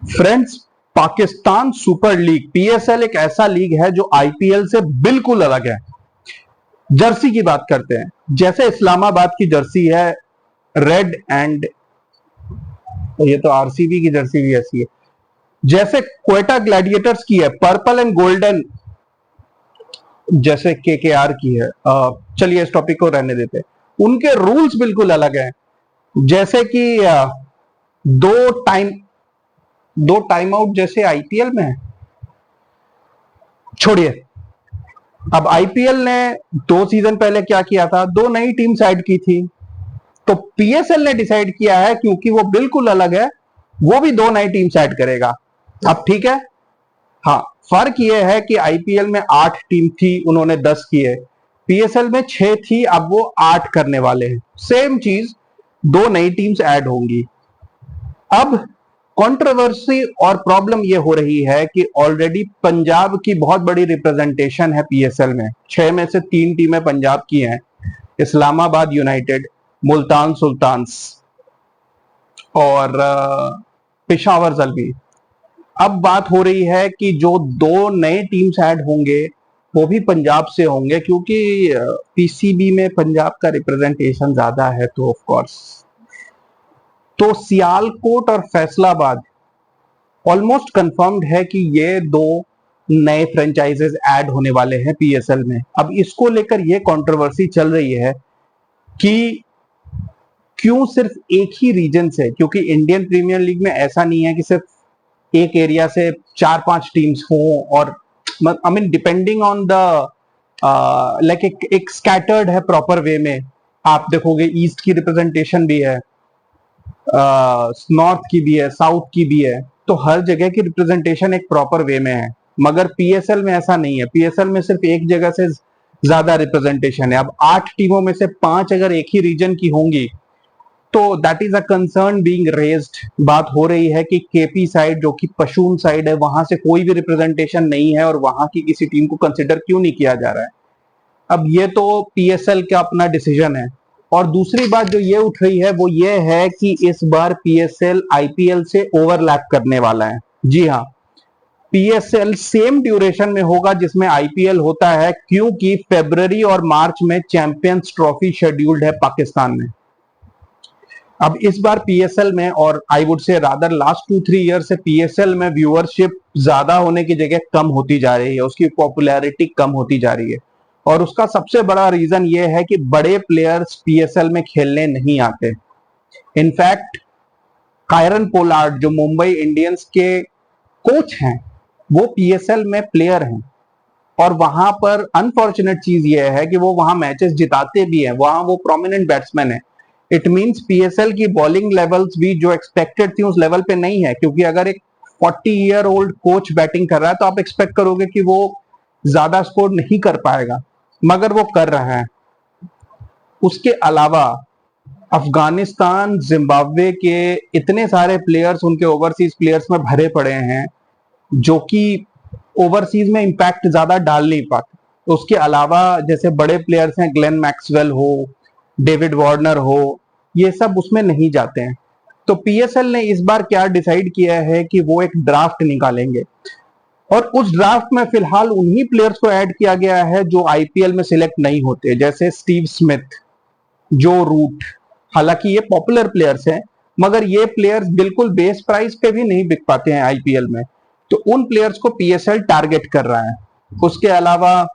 Friends, Pakistan super league PSL एक ऐसा league है जो आईपीएल से बिल्कुल अलग है। जर्सी की बात करते हैं, जैसे इस्लामाबाद की जर्सी है रेड एंड, ये तो आरसीबी की जर्सी भी ऐसी है। जैसे क्वेटा ग्लैडिएटर्स की है पर्पल एंड गोल्डन, जैसे केकेआर की है। चलिए इस टॉपिक को रहने देते हैं। उनके रूल्स बिल्कुल अलग हैं। जैसे कि दो टाइम दो टाइम आउट जैसे आईपीएल में है। छोड़िए, अब आईपीएल ने 2 सीजन पहले क्या किया था, 2 नई टीम्स ऐड की थी। तो पीएसएल ने डिसाइड किया है क्योंकि वो बिल्कुल अलग है, वो भी 2 नई टीम्स ऐड करेगा। अब ठीक है, हाँ, फर्क ये है कि आईपीएल में 8 टीम थी, उन्होंने 10 किए। पीएसएल में 6 थी, अब वो 8 करने वाले हैं। सेम चीज, 2 नई टीम्स ऐड होंगी। अब कंट्रोवर्सी और प्रॉब्लम ये हो रही है कि ऑलरेडी पंजाब की बहुत बड़ी रिप्रेजेंटेशन है पीएसएल में। 6 में से 3 टीमें पंजाब की हैं, इस्लामाबाद यूनाइटेड, मुल्तान सुल्तान्स और पेशावर जल्बी। अब बात हो रही है कि जो 2 नए टीम्स ऐड होंगे वो भी पंजाब से होंगे, क्योंकि पीसीबी में पंजाब का रिप्रेजेंटेशन ज्यादा है। तो ऑफ कोर्स, तो सियालकोट और फैसलाबाद ऑलमोस्ट कंफर्म्ड है कि ये 2 नए फ्रेंचाइजेस ऐड होने वाले हैं पीएसएल में। अब इसको लेकर ये कंट्रोवर्सी चल रही है कि क्यों सिर्फ एक ही रीजन से, क्योंकि इंडियन प्रीमियर लीग में ऐसा नहीं है कि सिर्फ एक एरिया से 4-5 टीम्स हों, और I mean depending on the like एक स्कैटर्ड है प्रॉपर वे में। आप देखोगे ईस्ट की रिप्रेजेंटेशन भी है, नॉर्थ की भी है, साउथ की भी है, तो हर जगह की रिप्रेजेंटेशन एक प्रॉपर वे में है। मगर पीएसएल में ऐसा नहीं है। पीएसएल में सिर्फ एक जगह से ज्यादा रिप्रेजेंटेशन है। अब 8 टीमों में से 5 अगर एक ही रीजन की होंगी तो that is a concern being raised. बात हो रही है कि केपी साइड, जो कि पशून साइड है, वहां से कोई भी रिप्रेजेंटेशन नहीं है और वहां की किसी टीम को कंसिडर क्यों नहीं किया जा रहा है। अब ये तो पीएसएल का अपना डिसीजन है। और दूसरी बात जो ये उठ रही है वो ये है कि इस बार पीएसएल आईपीएल से ओवरलैप करने वाला है। जी हाँ, पीएसएल सेम ड्यूरेशन में होगा जिसमें आईपीएल होता है, क्योंकि फरवरी और मार्च में चैंपियंस ट्रॉफी शेड्यूल्ड है पाकिस्तान में। अब इस बार पीएसएल में, और I would say rather last 2-3 year से पीएसएल में व्यूअरशिप ज्यादा होने की जगह कम होती जा रही है, उसकी पॉपुलैरिटी कम होती जा रही है। और उसका सबसे बड़ा रीजन ये है कि बड़े प्लेयर्स पीएसएल में खेलने नहीं आते। इनफैक्ट कायरन पोलार्ड, जो मुंबई इंडियंस के कोच हैं, वो पीएसएल में प्लेयर हैं। और वहां पर अनफॉर्चुनेट चीज ये है कि वो वहां मैचेस जिताते भी हैं, वहां वो प्रोमिनेंट बैट्समैन है। इट मींस पीएसएल की बॉलिंग लेवल्स भी जो एक्सपेक्टेड थी उस लेवल पे नहीं है, क्योंकि अगर एक 40-ईयर-ओल्ड कोच बैटिंग कर रहा है तो आप एक्सपेक्ट करोगे कि वो ज्यादा स्कोर नहीं कर पाएगा, मगर वो कर रहा है। उसके अलावा अफगानिस्तान, जिम्बाब्वे के इतने सारे प्लेयर्स उनके ओवरसीज प्लेयर्स में भरे पड़े हैं, जो कि ओवरसीज में इंपैक्ट ज्यादा डाल नहीं पाते। उसके अलावा जैसे बड़े प्लेयर्स हैं, ग्लेन मैक्सवेल हो, डेविड वार्नर हो, ये सब उसमें नहीं जाते हैं। तो पीएसएल ने इस बार क्या डिसाइड किया है कि वो एक ड्राफ्ट निकालेंगे, और उस ड्राफ्ट में फिलहाल उन्हीं प्लेयर्स को ऐड किया गया है जो आईपीएल में सिलेक्ट नहीं होते, जैसे स्टीव स्मिथ, जो रूट। हालांकि ये पॉपुलर प्लेयर्स हैं, मगर ये प्लेयर्स बिल्कुल बेस प्राइस पे भी नहीं बिक पाते हैं आईपीएल में। तो उन प्लेयर्स को पीएसएल टारगेट कर रहा है। उसके अलावा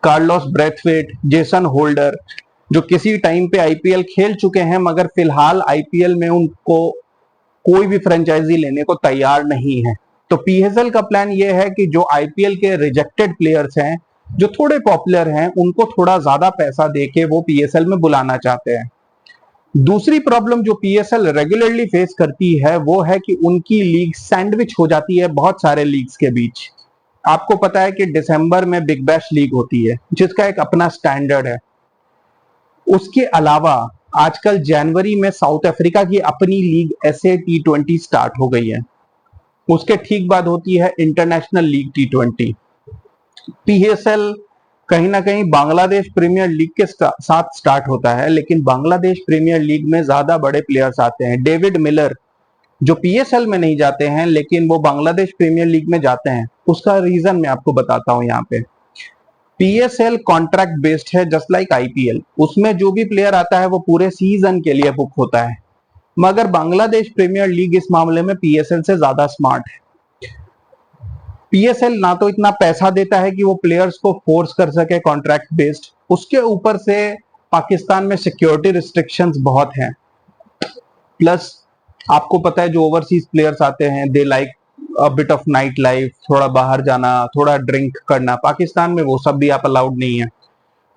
कार्लोस ब्रेथवेट, जेसन होल्डर, जो किसी टाइम पे आईपीएल खेल चुके हैं, मगर फिलहाल आईपीएल में उनको कोई भी फ्रेंचाइजी लेने को तैयार नहीं है। तो पीएसएल का प्लान ये है कि जो आईपीएल के रिजेक्टेड प्लेयर्स हैं, जो थोड़े पॉपुलर हैं, उनको थोड़ा ज्यादा पैसा देके वो पीएसएल में बुलाना चाहते हैं। दूसरी प्रॉब्लम जो पीएसएल रेगुलरली फेस करती है वो है कि उनकी लीग सैंडविच हो जाती है बहुत सारे लीग्स के बीच। आपको पता है कि दिसंबर में बिग बैश लीग होती है, जिसका एक अपना स्टैंडर्ड है। उसके अलावा आजकल जनवरी में साउथ अफ्रीका की अपनी लीग एसए T20 स्टार्ट हो गई है। उसके ठीक बाद होती है इंटरनेशनल लीग T20। पीएसएल कहीं ना कहीं बांग्लादेश प्रीमियर लीग के साथ स्टार्ट होता है, लेकिन बांग्लादेश प्रीमियर लीग में ज्यादा बड़े प्लेयर्स आते हैं। डेविड मिलर, जो पीएसएल में नहीं जाते हैं लेकिन वो बांग्लादेश प्रीमियर लीग में जाते हैं, उसका रीजन मैं आपको बताता हूं यहाँ पे। पीएसएल कॉन्ट्रैक्ट बेस्ड है जस्ट लाइक आईपीएल, उसमें जो भी प्लेयर आता है वो पूरे सीजन के लिए बुक होता है। मगर बांग्लादेश प्रीमियर लीग इस मामले में पीएसएल से ज्यादा स्मार्ट है। पीएसएल ना तो इतना पैसा देता है कि वो प्लेयर्स को फोर्स कर सके कॉन्ट्रैक्ट बेस्ड, उसके ऊपर से पाकिस्तान में सिक्योरिटी रिस्ट्रिक्शंस बहुत हैं। प्लस आपको पता है जो ओवरसीज प्लेयर्स आते हैं they like a bit of night life, थोड़ा बाहर जाना, थोड़ा ड्रिंक करना। पाकिस्तान में वो सब भी आप अलाउड नहीं है।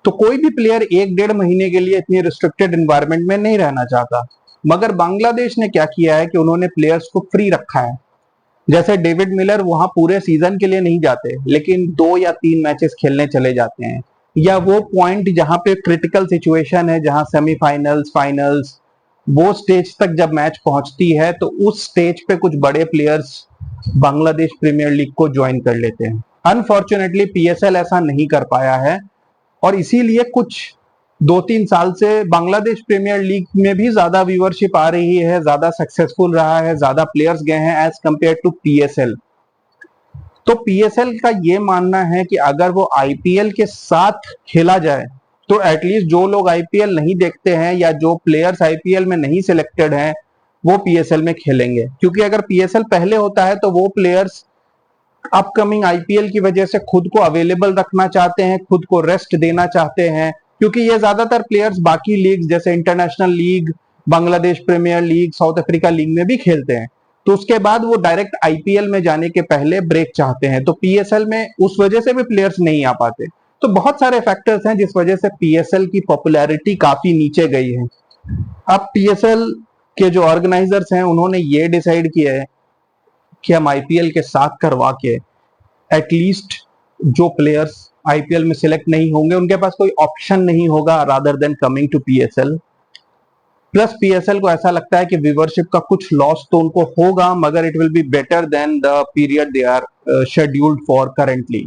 तो कोई भी प्लेयर 1-1.5 महीने के लिए इतनी रिस्ट्रिक्टेड एनवायरनमेंट में नहीं रहना चाहता। मगर बांग्लादेश ने क्या किया है कि उन्होंने प्लेयर्स को फ्री रखा है। जैसे डेविड मिलर वहां पूरे सीजन के लिए नहीं जाते लेकिन 2 या 3 मैचेस खेलने चले जाते हैं, या वो पॉइंट जहां पे क्रिटिकल सिचुएशन है, जहां सेमीफाइनल्स, फाइनल्स, वो स्टेज तक जब मैच पहुंचती है तो उस स्टेज पे कुछ बड़े प्लेयर्स बांग्लादेश प्रीमियर लीग को ज्वाइन कर लेते हैं। अनफॉर्चुनेटली पीएसएल ऐसा नहीं कर पाया है और इसीलिए कुछ 2-3 साल से बांग्लादेश प्रीमियर लीग में भी ज्यादा व्यूअरशिप आ रही है, ज्यादा सक्सेसफुल रहा है, ज्यादा प्लेयर्स गए हैं एज कंपेयर टू पीएसएल। तो पीएसएल का ये मानना है कि अगर वो आईपीएल के साथ खेला जाए तो एटलीस्ट जो लोग आईपीएल नहीं देखते हैं या जो प्लेयर्स आईपीएल में नहीं सिलेक्टेड हैं वो पीएसएल में खेलेंगे। क्योंकि अगर पीएसएल पहले होता है तो वो प्लेयर्स अपकमिंग आईपीएल की वजह से खुद को अवेलेबल रखना चाहते हैं, खुद को रेस्ट देना चाहते हैं। क्योंकि ये ज्यादातर प्लेयर्स बाकी लीग जैसे international league, Bangladesh premier league, South Africa league में भी खेलते हैं, तो उसके बाद वो डायरेक्ट आईपीएल में जाने के पहले ब्रेक चाहते हैं। तो पीएसएल में उस वजह से भी प्लेयर्स नहीं आ पाते। तो बहुत सारे फैक्टर्स हैं जिस वजह से पीएसएल की पॉपुलैरिटी काफी नीचे गई है। अब पीएसएल के जो ऑर्गेनाइजर्स हैं उन्होंने ये डिसाइड किया है कि हम आईपीएल के साथ करवा के एटलीस्ट जो प्लेयर्स आईपीएल में सिलेक्ट नहीं होंगे उनके पास कोई ऑप्शन नहीं होगा rather than coming to PSL. Plus PSL को ऐसा लगता है कि व्यूवरशिप का कुछ लॉस तो उनको होगा मगर it will be better than the period they are scheduled for currently.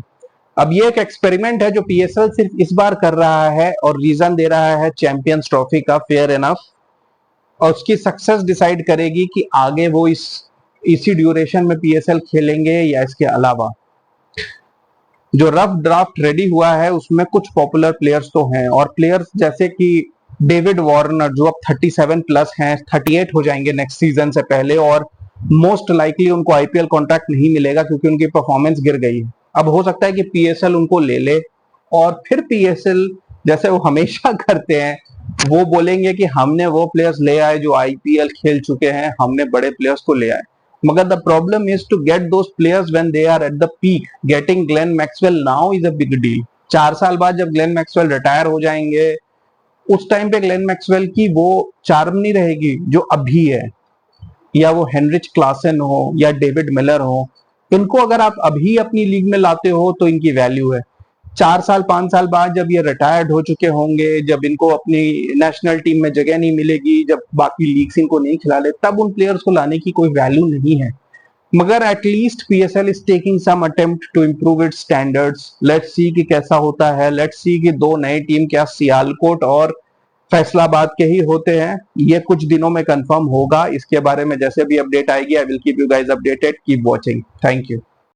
अब ये एक एक्सपेरिमेंट है जो पीएसएल सिर्फ इस बार कर रहा है और रीजन दे रहा है चैंपियंस ट्रॉफी का, फेयर इनफ, और उसकी सक्सेस डिसाइड करेगी कि आगे वो इसी ड्यूरेशन में पीएसएल खेलेंगे या इसके अलावा। जो रफ ड्राफ्ट रेडी हुआ है उसमें कुछ पॉपुलर प्लेयर्स तो हैं, और प्लेयर्स जैसे कि डेविड वार्नर जो अब 37 प्लस हैं, 38 हो जाएंगे नेक्स्ट सीजन से पहले, और मोस्ट लाइकली उनको आईपीएल कॉन्ट्रैक्ट नहीं मिलेगा क्योंकि उनकी परफॉर्मेंस गिर गई है। अब हो सकता है कि पीएसएल उनको ले ले और फिर पीएसएल जैसे वो हमेशा करते हैं वो बोलेंगे कि हमने वो प्लेयर्स ले आए जो आईपीएल खेल चुके हैं, हमने बड़े प्लेयर्स को ले आए। मगर the problem is to get those players when they are at the peak. Getting Glenn Maxwell now is a big deal. 4 साल बाद जब ग्लेन मैक्सवेल रिटायर हो जाएंगे उस टाइम पे ग्लेन मैक्सवेल की वो चार्म नहीं रहेगी जो अभी है। या वो हेनरिच क्लासन हो या डेविड मिलर हो, इनको अगर आप अभी अपनी लीग में लाते हो तो इनकी वैल्यू है। 4 साल 5 साल बाद जब ये रिटायर्ड हो चुके होंगे, जब इनको अपनी नेशनल टीम में जगह नहीं मिलेगी, जब बाकी लीग्स इनको नहीं खिला ले, तब उन प्लेयर्स को लाने की कोई वैल्यू नहीं है। मगर at least PSL is taking some attempt to improve its standards. Let's see कि कैसा होता है। लेट्स सी कि 2 नई टीम क्या सियालकोट और फैसलाबाद के ही होते हैं, ये कुछ दिनों में कंफर्म होगा। इसके बारे में जैसे भी अपडेट आएगी I will keep you guys updated. Keep watching. Thank you.